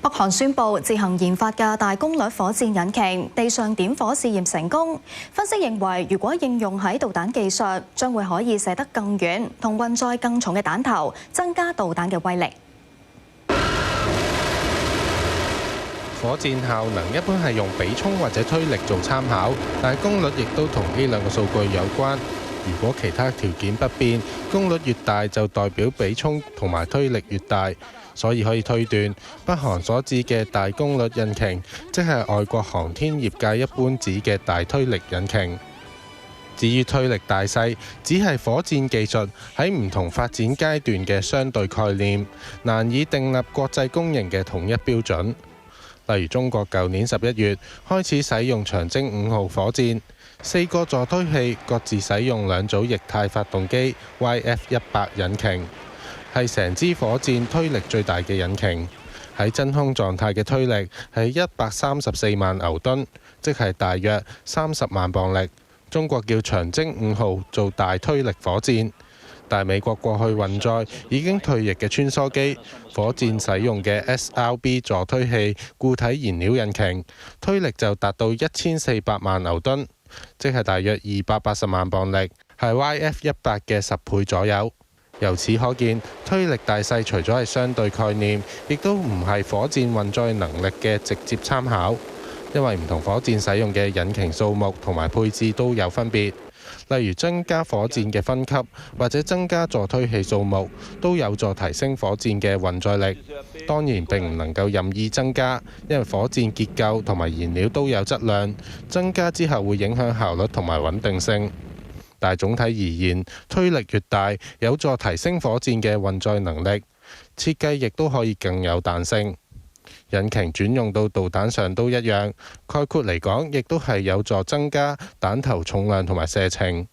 北韓宣布自行研發嘅大功率火箭引擎地上點火試驗成功。分析認為，如果應用喺導彈技術，將會可以射得更遠，同運載更重嘅彈頭，增加導彈嘅威力。火箭效能一般係用比衝或者推力做參考，但係功率亦都同呢兩個數據有關。如果其他條件不變，功率越大就代表比衝同埋推力越大，所以可以推斷北韓所指嘅大功率引擎，即係外國航天業界一般指嘅大推力引擎。至於推力大細，只係火箭技術喺唔同發展階段嘅相對概念，難以訂立國際公認嘅統一標準。例如中國舊年11月開始使用長征5號火箭，4個助推器各自使用2組液態發動機 YF-18 引擎，係成支火箭推力最大嘅引擎。喺真空狀態嘅推力係134萬牛頓，即係大約30萬磅力。中國叫長征5號做大推力火箭。但美國過去運載已經退役嘅穿梭機，火箭使用嘅 SRB 助推器固體燃料引擎，推力就達到1400萬牛頓，即係大約280萬磅力，係 YF-18 嘅10倍左右。由此可見，推力大細除咗係相對概念，亦都唔係火箭運載能力嘅直接參考，因為唔同火箭使用嘅引擎數目同埋配置都有分別。例如增加火箭嘅分級或者增加助推器數目，都有助提升火箭嘅運載力。當然並唔能夠任意增加，因為火箭結構同埋燃料都有質量，增加之後會影響效率同埋穩定性。但係總體而言，推力越大，有助提升火箭嘅運載能力，設計亦都可以更有彈性。引擎轉用到導彈上都一樣，概括嚟講，亦都係有助增加彈頭重量同埋射程。